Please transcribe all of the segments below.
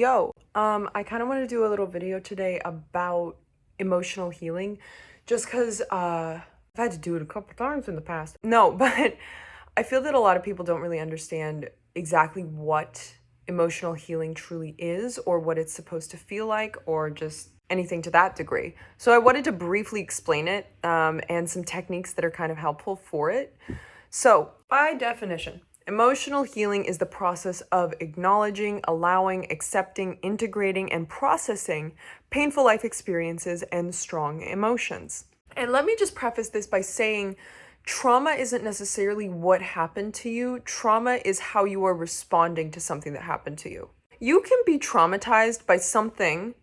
I kind of want to do a little video today about emotional healing just because I've had to do it a couple times in the past. No, but I feel that a lot of people don't really understand exactly what emotional healing truly is or what it's supposed to feel like or just anything to that degree. So I wanted to briefly explain it and some techniques that are kind of helpful for it. So, by definition, emotional healing is the process of acknowledging, allowing, accepting, integrating, and processing painful life experiences and strong emotions. And let me just preface this by saying trauma isn't necessarily what happened to you, trauma is how you are responding to something that happened to you. You can be traumatized by something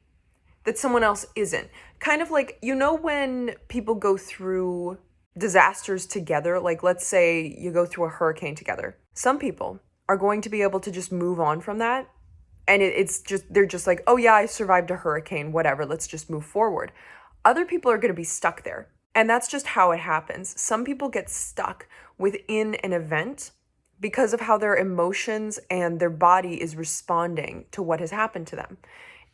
that someone else isn't. Kind of like, when people go through disasters together, like let's say you go through a hurricane together. Some people are going to be able to just move on from that. And they're just like, oh yeah, I survived a hurricane, whatever, let's just move forward. Other people are going to be stuck there. And that's just how it happens. Some people get stuck within an event because of how their emotions and their body is responding to what has happened to them.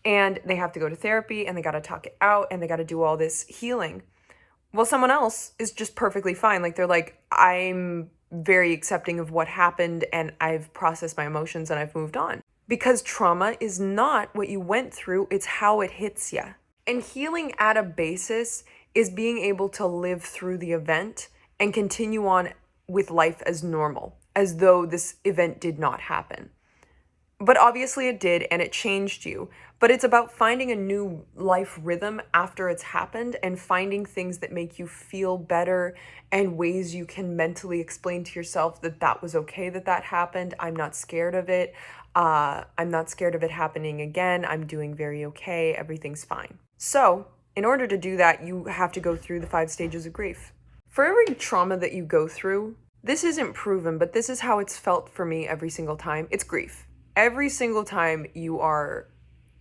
And they have to go to therapy and they got to talk it out and they got to do all this healing. Well, someone else is just perfectly fine. Like they're like, I'm very accepting of what happened and I've processed my emotions and I've moved on. Because trauma is not what you went through, it's how it hits you. And healing at a basis is being able to live through the event and continue on with life as normal, as though this event did not happen. But obviously it did, and it changed you. But it's about finding a new life rhythm after it's happened and finding things that make you feel better and ways you can mentally explain to yourself that that was okay that that happened. I'm not scared of it. I'm not scared of it happening again. I'm doing very okay. Everything's fine. So in order to do that, you have to go through the 5 stages of grief. For every trauma that you go through, this isn't proven, but this is how it's felt for me every single time. It's grief. Every single time you are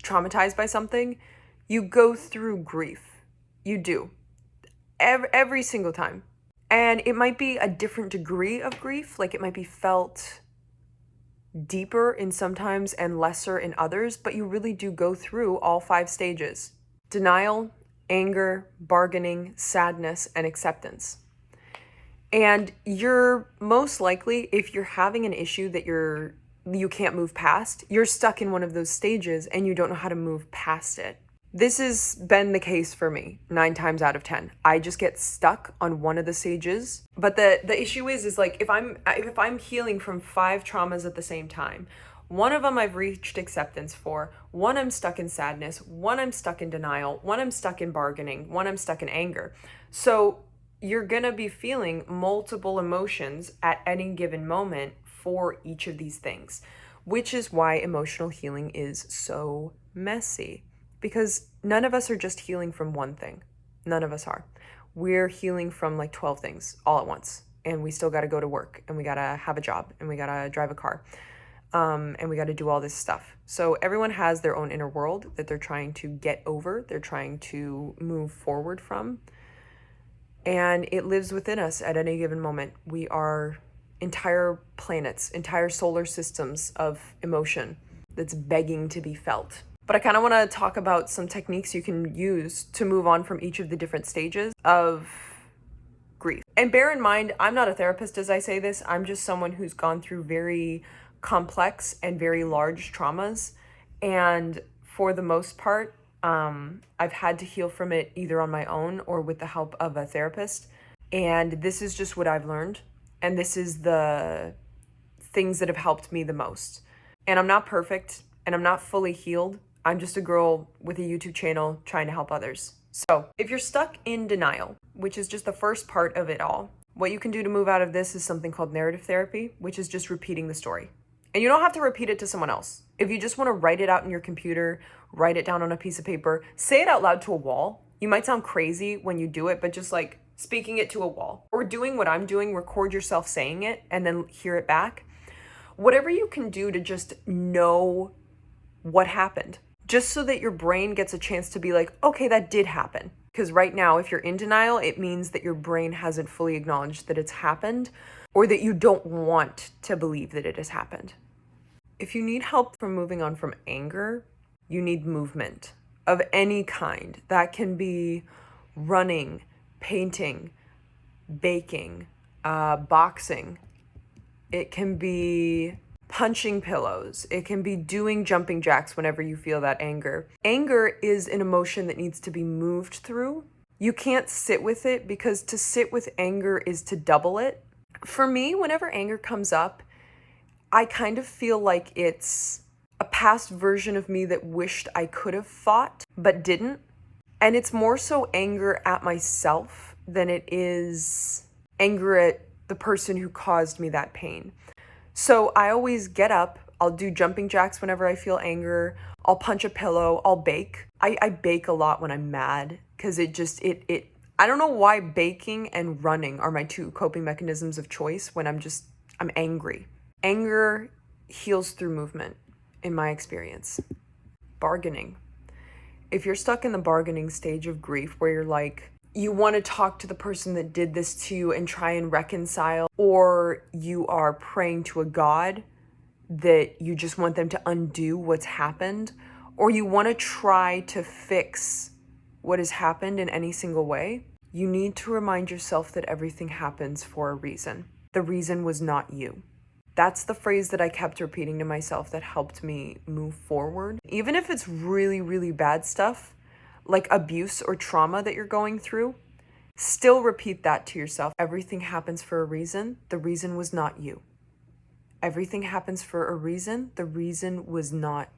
traumatized by something, you go through grief. You do. Every single time. And it might be a different degree of grief. Like it might be felt deeper in sometimes and lesser in others, but you really do go through all 5 stages. Denial, anger, bargaining, sadness, and acceptance. And you're most likely, if you're having an issue that you can't move past, you're stuck in one of those stages and you don't know how to move past it. This has been the case for me 9 times out of 10. I just get stuck on one of the stages. But the issue is like if I'm healing from 5 traumas at the same time, one of them I've reached acceptance for, one I'm stuck in sadness, one I'm stuck in denial, one I'm stuck in bargaining, one I'm stuck in anger. So you're gonna be feeling multiple emotions at any given moment for each of these things, which is why emotional healing is so messy, because none of us are just healing from one thing. None of us are. We're healing from like 12 things all at once, and we still got to go to work, and we got to have a job, and we got to drive a car, and we got to do all this stuff. So everyone has their own inner world that they're trying to get over, they're trying to move forward from, and it lives within us at any given moment. We are entire planets, entire solar systems of emotion that's begging to be felt. But I kind of want to talk about some techniques you can use to move on from each of the different stages of grief. And bear in mind, I'm not a therapist as I say this. I'm just someone who's gone through very complex and very large traumas. And for the most part, I've had to heal from it either on my own or with the help of a therapist. And this is just what I've learned. And this is the things that have helped me the most. And I'm not perfect and I'm not fully healed. I'm just a girl with a YouTube channel trying to help others. So if you're stuck in denial, which is just the first part of it all, what you can do to move out of this is something called narrative therapy, which is just repeating the story. And you don't have to repeat it to someone else. If you just want to write it out in your computer, write it down on a piece of paper, say it out loud to a wall. You might sound crazy when you do it, but just like speaking it to a wall or doing what I'm doing, record yourself saying it and then hear it back. Whatever you can do to just know what happened, just so that your brain gets a chance to be like, okay, that did happen. Because right now, if you're in denial, it means that your brain hasn't fully acknowledged that it's happened or that you don't want to believe that it has happened. If you need help from moving on from anger, you need movement of any kind. That can be running, painting, baking, boxing. It can be punching pillows. It can be doing jumping jacks whenever you feel that anger. Anger is an emotion that needs to be moved through. You can't sit with it, because to sit with anger is to double it. For me, whenever anger comes up, I kind of feel like it's a past version of me that wished I could have fought but didn't. And it's more so anger at myself than it is anger at the person who caused me that pain. So I always get up, I'll do jumping jacks whenever I feel anger, I'll punch a pillow, I'll bake. I bake a lot when I'm mad, because I don't know why baking and running are my two coping mechanisms of choice when I'm angry. Anger heals through movement, in my experience. Bargaining. If you're stuck in the bargaining stage of grief where you're like, you want to talk to the person that did this to you and try and reconcile, or you are praying to a God that you just want them to undo what's happened, or you want to try to fix what has happened in any single way, you need to remind yourself that everything happens for a reason. The reason was not you. That's the phrase that I kept repeating to myself that helped me move forward. Even if it's really, really bad stuff, like abuse or trauma that you're going through, still repeat that to yourself. Everything happens for a reason. The reason was not you. Everything happens for a reason. The reason was not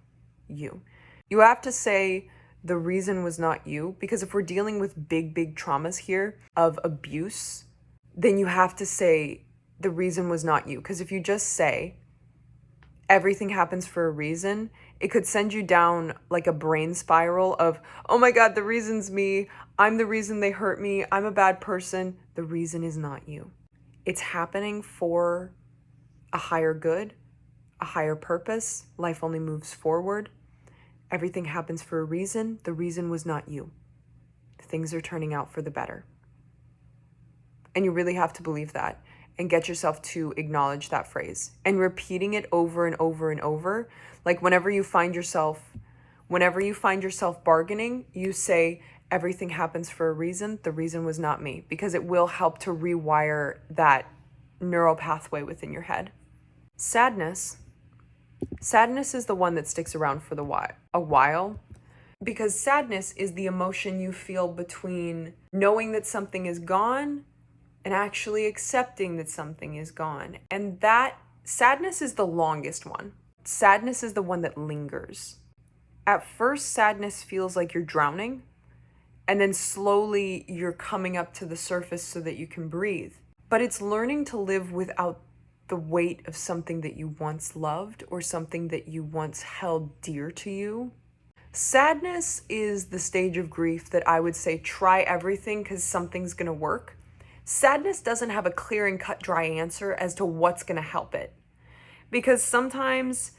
you. You have to say the reason was not you, because if we're dealing with big, big traumas here of abuse, then you have to say the reason was not you. Because if you just say everything happens for a reason, it could send you down like a brain spiral of, oh my God, the reason's me. I'm the reason they hurt me. I'm a bad person. The reason is not you. It's happening for a higher good, a higher purpose. Life only moves forward. Everything happens for a reason. The reason was not you. Things are turning out for the better. And you really have to believe that and get yourself to acknowledge that phrase and repeating it over and over and over. Like whenever you find yourself bargaining, you say, everything happens for a reason. The reason was not me, because it will help to rewire that neural pathway within your head. Sadness is the one that sticks around for a while, because sadness is the emotion you feel between knowing that something is gone and actually accepting that something is gone. And that sadness is the longest one. Sadness is the one that lingers. At first, sadness feels like you're drowning, and then slowly you're coming up to the surface so that you can breathe. But it's learning to live without the weight of something that you once loved or something that you once held dear to you. Sadness is the stage of grief that I would say try everything because something's going to work. Sadness doesn't have a clear and cut dry answer as to what's going to help it. Because sometimes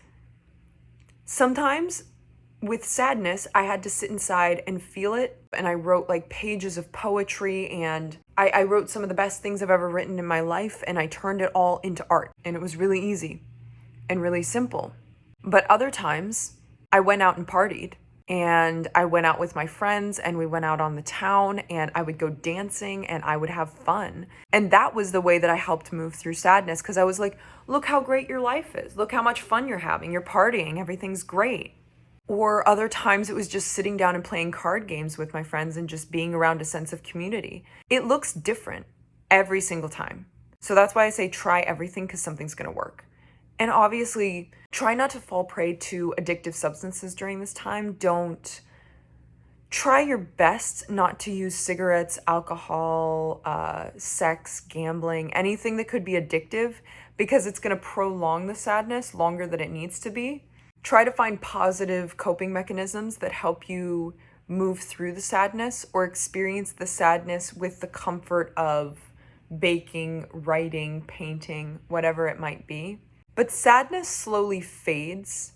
with sadness, I had to sit inside and feel it. And I wrote like pages of poetry, and I wrote some of the best things I've ever written in my life, and I turned it all into art. And it was really easy and really simple. But other times I went out and partied, and I went out with my friends, and we went out on the town, and I would go dancing, and I would have fun. And that was the way that I helped move through sadness, because I was like, look how great your life is. Look how much fun you're having. You're partying. Everything's great. Or other times it was just sitting down and playing card games with my friends and just being around a sense of community. It looks different every single time. So that's why I say try everything, because something's going to work. And obviously, try not to fall prey to addictive substances during this time. Try your best not to use cigarettes, alcohol, sex, gambling, anything that could be addictive, because it's going to prolong the sadness longer than it needs to be. Try to find positive coping mechanisms that help you move through the sadness or experience the sadness with the comfort of baking, writing, painting, whatever it might be. But sadness slowly fades.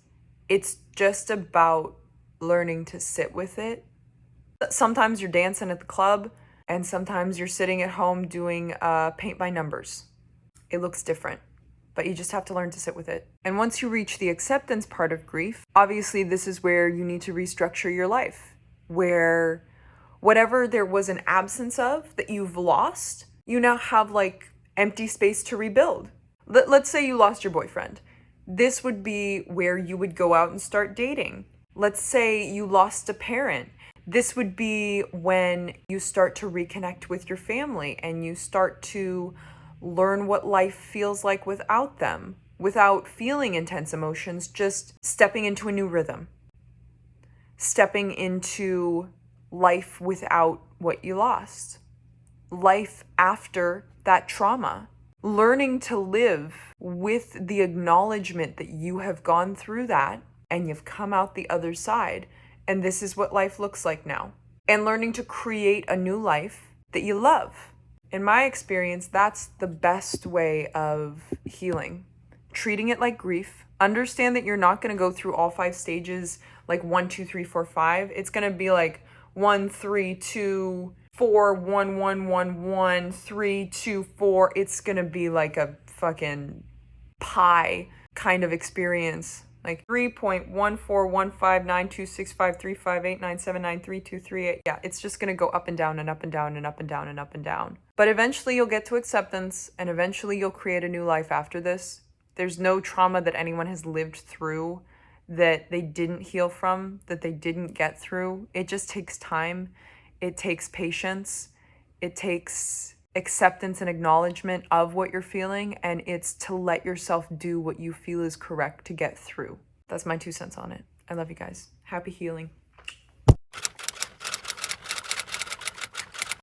It's just about learning to sit with it. Sometimes you're dancing at the club, and sometimes you're sitting at home doing paint by numbers. It looks different. but you just have to learn to sit with it. And once you reach the acceptance part of grief, obviously this is where you need to restructure your life, where whatever there was an absence of that you've lost, you now have like empty space to rebuild. Let's say you lost your boyfriend. This would be where you would go out and start dating. Let's say you lost a parent. This would be when you start to reconnect with your family and you start to learn what life feels like without them, without feeling intense emotions, just stepping into a new rhythm, stepping into life without what you lost, life after that trauma, learning to live with the acknowledgement that you have gone through that and you've come out the other side. And this is what life looks like now. And learning to create a new life that you love. In my experience, that's the best way of healing. Treating it like grief. Understand that you're not going to go through all 5 stages like 1, 2, 3, 4, 5. It's going to be like 1, 3, 2, 4, 1, 1, 1, 1, 3, 2, 4. It's going to be like a fucking pie kind of experience. Like 3.1415926535897932338. Yeah, it's just going to go up and down and up and down and up and down and up and down. But eventually you'll get to acceptance and eventually you'll create a new life after this. There's no trauma that anyone has lived through that they didn't heal from, that they didn't get through. It just takes time. It takes patience. It takes acceptance and acknowledgement of what you're feeling, and it's to let yourself do what you feel is correct to get through. That's my 2 cents on it. I love you guys. Happy healing.